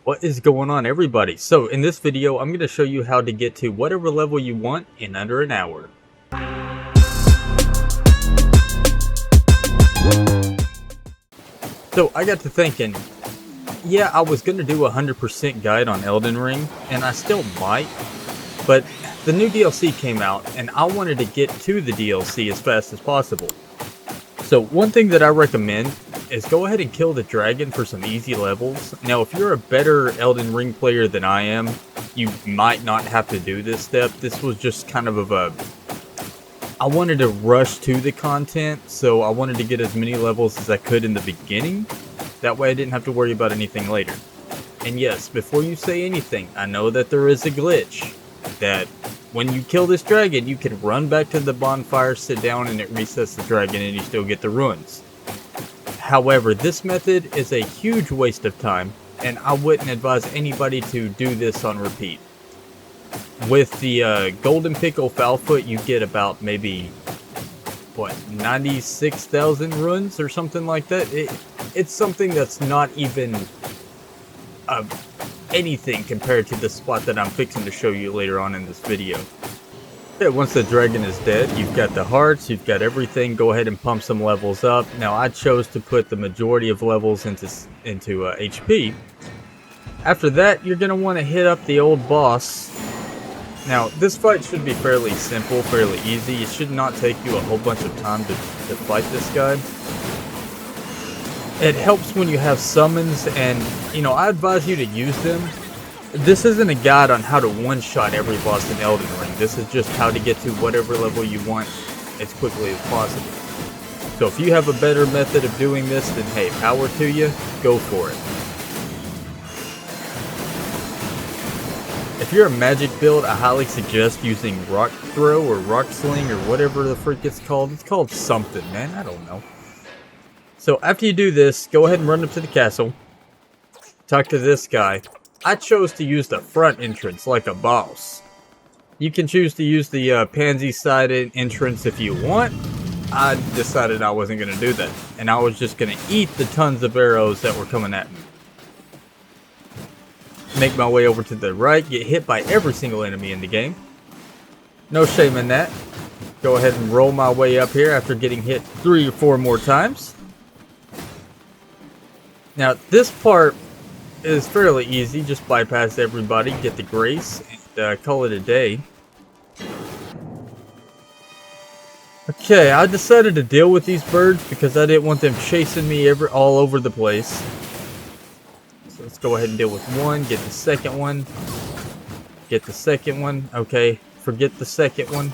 What is going on, everybody? So in this video I'm going to show you how to get to whatever level you want in under an hour. So I got to thinking, yeah, I was going to do a 100% guide on Elden Ring, and I still might, but the new DLC came out and I wanted to get to the DLC as fast as possible. So one thing that I recommend is go ahead and kill the dragon for some easy levels. Now, if you're a better Elden Ring player than I am, you might not have to do this step. This was just kind of I wanted to rush to the content, so I wanted to get as many levels as I could in the beginning. That way I didn't have to worry about anything later. And yes, before you say anything, I know that there is a glitch that when you kill this dragon, you can run back to the bonfire, sit down, and it resets the dragon and you still get the ruins. However, this method is a huge waste of time, and I wouldn't advise anybody to do this on repeat. With the Golden Pickle Foulfoot, you get about maybe, 96,000 runes or something like that. It's something that's not even anything compared to the spot that I'm fixing to show you later on in this video. Okay, once the dragon is dead, you've got the hearts, you've got everything. Go ahead and pump some levels up. Now, I chose to put the majority of levels into HP. After that, you're going to want to hit up the old boss. Now, this fight should be fairly simple, fairly easy. It should not take you a whole bunch of time to fight this guy. It helps when you have summons, and, I advise you to use them. This isn't a guide on how to one-shot every boss in Elden Ring. This is just how to get to whatever level you want as quickly as possible. So if you have a better method of doing this, then hey, power to you, go for it. If you're a magic build, I highly suggest using Rock Throw or Rock Sling or whatever the frick it's called. It's called something, man. I don't know. So after you do this, go ahead and run up to the castle. Talk to this guy. I chose to use the front entrance like a boss. You can choose to use the pansy-sided entrance if you want. I decided I wasn't going to do that, and I was just going to eat the tons of arrows that were coming at me. Make my way over to the right, get hit by every single enemy in the game. No shame in that. Go ahead and roll my way up here after getting hit 3 or 4 more times. Now, this part is fairly easy. Just bypass everybody, get the grace, and call it a day. Okay, I decided to deal with these birds because I didn't want them chasing me all over the place. So let's go ahead and deal with one, get the second one. Get the second one. Okay, forget the second one.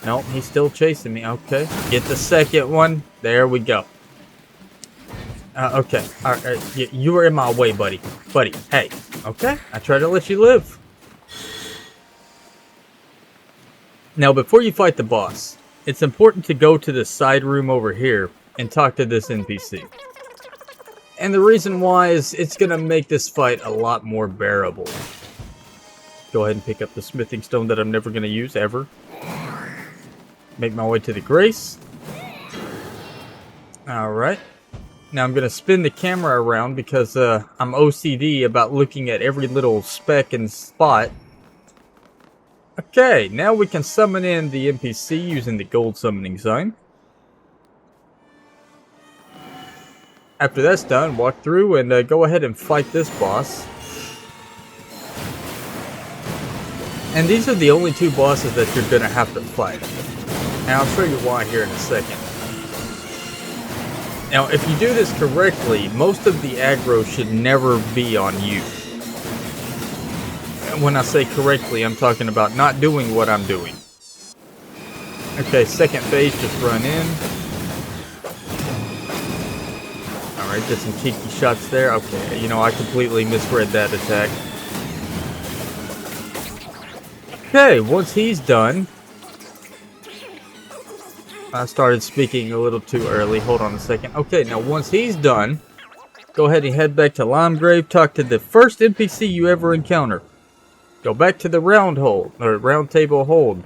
Nope, he's still chasing me. Okay, get the second one. There we go. Okay, alright, you were in my way, buddy. Buddy, hey, okay, I try to let you live. Now, before you fight the boss, it's important to go to the side room over here and talk to this NPC. And the reason why is it's going to make this fight a lot more bearable. Go ahead and pick up the smithing stone that I'm never going to use, ever. Make my way to the grace. Alright. Now I'm going to spin the camera around because I'm OCD about looking at every little speck and spot. Okay, now we can summon in the NPC using the gold summoning sign. After that's done, walk through and go ahead and fight this boss. And these are the only 2 bosses that you're going to have to fight. And I'll show you why here in a second. Now, if you do this correctly, most of the aggro should never be on you. And when I say correctly, I'm talking about not doing what I'm doing. Okay, second phase, just run in. Alright, get some cheeky shots there. Okay, I completely misread that attack. Okay, once he's done... I started speaking a little too early. Hold on a second. Okay, now once he's done, go ahead and head back to Limegrave. Talk to the first NPC you ever encounter. Go back to the round table hold.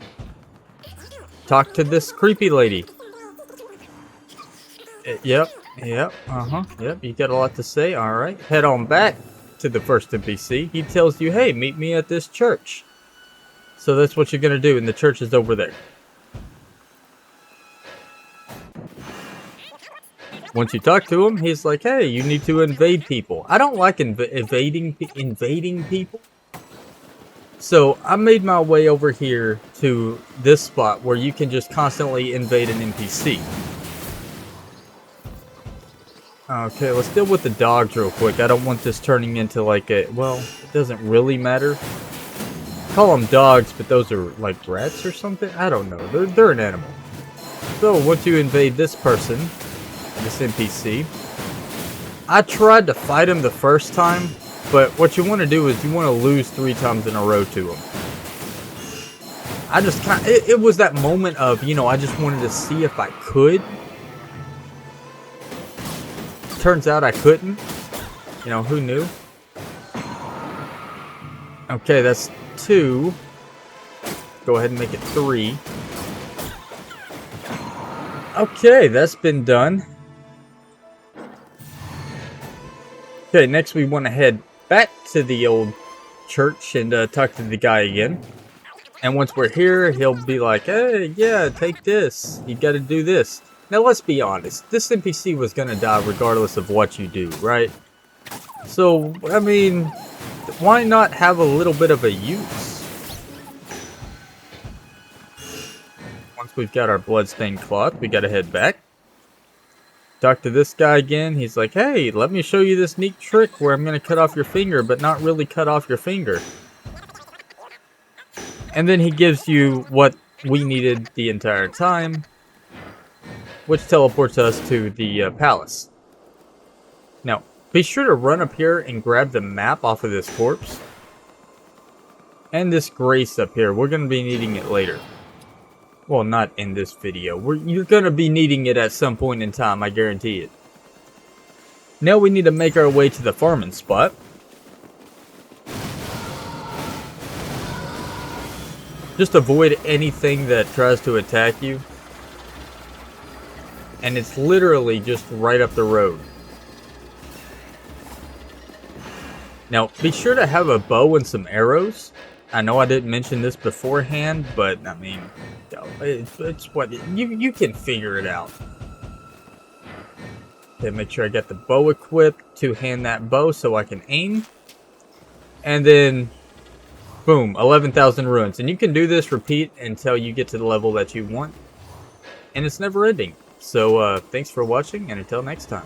Talk to this creepy lady. Yep, you got a lot to say. Alright, head on back. to the first NPC, he tells you, hey, meet me at this church. So that's what you're going to do, and the church is over there. Once you talk to him, he's like, hey, you need to invade people. I don't like invading people. So I made my way over here to this spot where you can just constantly invade an NPC. Okay, let's deal with the dogs real quick. I don't want this turning into like a, well, it doesn't really matter. Call them dogs, but those are like rats or something? I don't know. They're an animal. So once you invade this person, this NPC, I tried to fight him the first time, but what you want to do is you want to lose 3 times in a row to him. I just kind of, it was that moment of, you know, I just wanted to see if I could. Turns out I couldn't. You know, who knew? Okay, that's 2. Go ahead and make it 3. Okay, that's been done. Okay, next we want to head back to the old church and talk to the guy again. And once we're here, he'll be like, hey, yeah, take this. You gotta do this. Now, let's be honest. This NPC was gonna die regardless of what you do, right? So, I mean, why not have a little bit of a use? Once we've got our bloodstained cloth, we gotta head back. Talk to this guy again. He's like, hey, let me show you this neat trick where I'm gonna cut off your finger, but not really cut off your finger. And then he gives you what we needed the entire time, which teleports us to the palace. Now, be sure to run up here and grab the map off of this corpse. And this grace up here. We're going to be needing it later. Well, not in this video. You're going to be needing it at some point in time, I guarantee it. Now we need to make our way to the farming spot. Just avoid anything that tries to attack you. And it's literally just right up the road. Now, be sure to have a bow and some arrows. I know I didn't mention this beforehand, but I mean, it's what you can figure it out. Okay, make sure I get the bow equipped. To hand that bow so I can aim. And then, boom, 11,000 runes. And you can do this, repeat, until you get to the level that you want. And it's never ending. So, thanks for watching, and until next time.